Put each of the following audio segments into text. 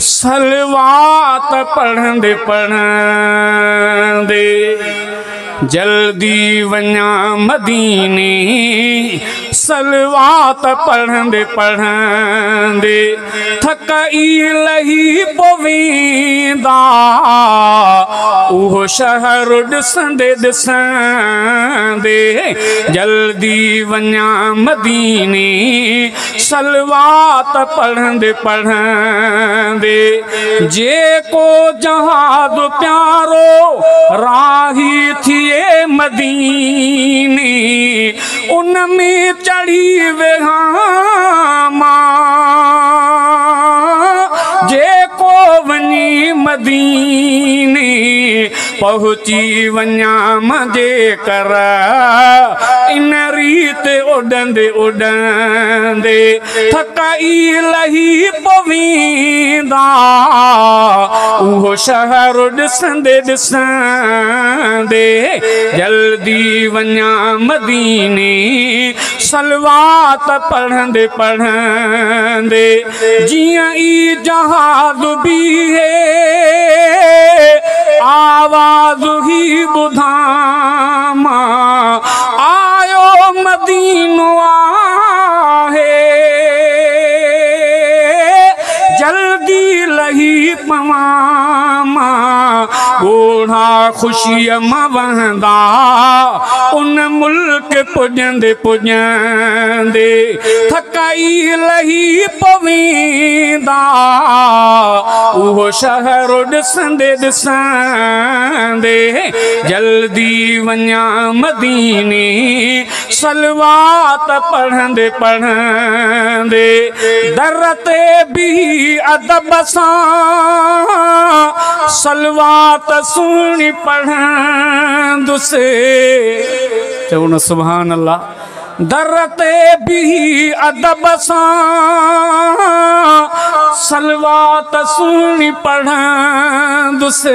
सलवात पढ़ंदे पढ़ंदे जल्दी वञा मदीने, सलवात पढ़ंदे पढ़ंदे थकाई लही पवेंदा, उहो शहर ॾिसंदे ॾिसंदे जल्दी वञा मदीने, सलवात पढ़ंदे पढ़ंदे जेको जहाद प्यारो राही थिए मदीने, उन में चढ़ी वेहा जेको वञी मदीने, पहुची वञा मजे कर इन रीत उड़ंदे उड़ंदे थकाई लही पवेंदा, उहो शहर ॾिसंदे ॾिसंदे जल्दी वञा मदीने, सलवात पढ़ंदे पढ़ंदे जियां ई जहाज बीहे आवाज ही ॿुधां आयो मदीनो आहे, जल्दी लही पवां ॻोढ़ा ख़ुशीअ मां वहंदा, उन मुल्क पुॼंदे पुॼंदे थकाई लही पवेंदा, उहो शहर ॾिसंदे ॾिसंदे जल्दी वञा मदीने, सलवात पढ़ंदे पढ़ंदे दर ते भी अदब सां सलवात सुहिणी पढ़ंदुसि, चओ न सुभान अल्लाह। दर ते भी अदब सां सलवात सुहिणी पढ़ंदुसि,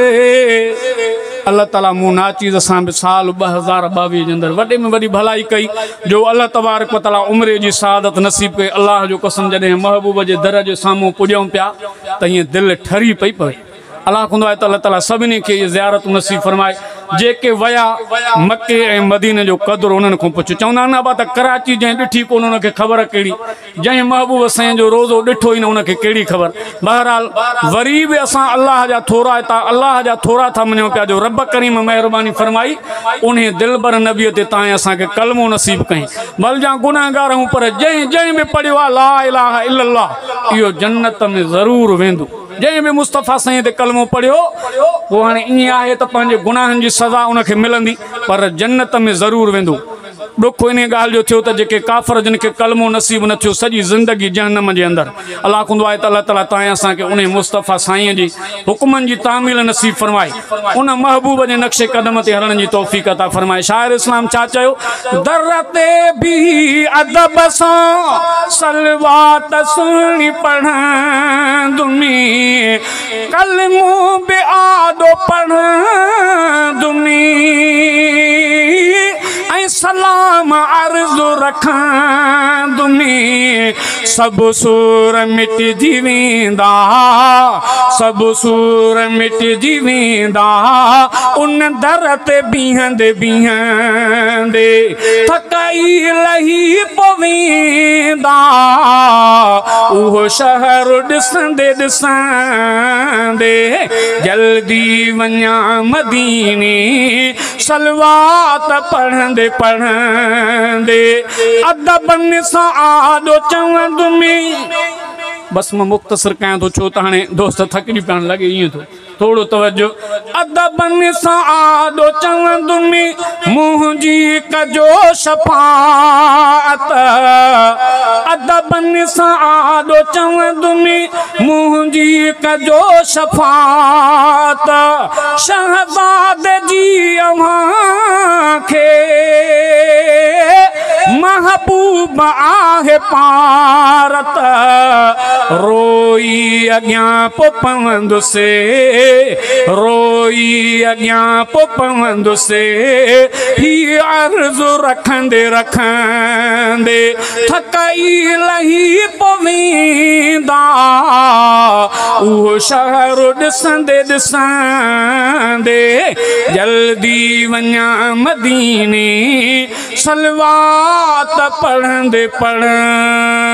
अल्लाह ताला मूं नाचीज़ सां बि साल 2022 जे अंदरि वॾे में वॾी भलाई कई, जो अल्लाह तबारक व तआला उमिरि जी सआदत नसीब कई। अल्लाह जो कसम, जॾहिं महबूब जे दर जे साम्हूं पुॼूं पिया त हीअं दिलि ठरी पई पवे। अल्लाह कंदो आहे त अल्लाह ताला सभिनी खे इहे ज़ियारत नसीब फरमाए। जेके वया मके ऐं मदीने जो क़दुरु उन्हनि खां पुछ। चवंदा आहिनि अबा त कराची जंहिं ॾिठी कोन उनखे ख़बर कहिड़ी, जंहिं महबूब साईं जो रोज़ो ॾिठो ई न उनखे कहिड़ी ख़बर। बहरहाल वरी बि असां अल्लाह जा थोरा था मञूं पिया, जो रब करीम महिरबानी फरमाई उन दिलबर नबीअ ते ताईं असांखे कलमो नसीब कई। भलजां गुनाहगार हूं, पर जंहिं बि पढ़ियो आहे ला इलाहा इल्लल्लाह, इहो जन्नत में ज़रूरु वेंदो। जंहिं बि मुस्तफ़ा साईं ते कलमो पढ़ियो, पोइ हाणे ईअं आहे त पंहिंजे गुनाहनि जी सज़ा उनखे मिलंदी, पर जन्नत में ज़रूरु वेंदो। ॾुख इन ॻाल्हि जो थियो त जेके काफ़र जिन खे कलमो नसीब न थियो, सॼी ज़िंदगी जहन्नम जे अंदरि। अल्लाह कंदो आहे त अल्लाह ताला ताईं असांखे उन मुस्तफ़ा साईं जी हुकुमनि जी तामील नसीब फरमाए, उन महबूब जे नक्शे क़दम ते हलण जी तौफ़ीक़ अता फरमाए। शाइर इस्लाम छा चयो? दर ते भी अदब सां सलवात सुहिणी पढ़ंदुमि, कलमो बि आॾो पढ़ंदुमि, ऐं सलाम अर्ज़ु रखंदुमि, सभु सूर मिटजी वेंदा, सभु सूर मिटजी वेंदा, उन दर ते बीहंदे बीहंदे थकाई लही पवेंदा, उहो शहर ॾिसंदे ॾिसंदे जल्दी वञा मदीने, सलवात पढ़ंदे पढ़ंदे अदबनि सां आॾो चवंदुमि। बस मां मुख़्तसर कयां थो, छो त हाणे दोस्त थकिजी पिया लॻे, ईअं थो थोड़ो तवज्जो। अदबनि सां आॾो चवंदुमि, मुंहिंजी कजो शफ़ाअत, अदबनि सां आॾो चवंदुमि, मुंहिंजी कजो शफ़ाअत, शहज़ाद जी अव्हां खे महबूब आहे पारत रोई अॻियां पोइ पवंदुसि रोई अॻियां पोइ पवंदुसि ही अर्ज़ु रखंदे रखंदे थकाई लही पवींदा उहो शहर ॾिसंदे ॾिसंदे जल्दी वञा मदीने सलवात पढ़ंदे पढ़ंदे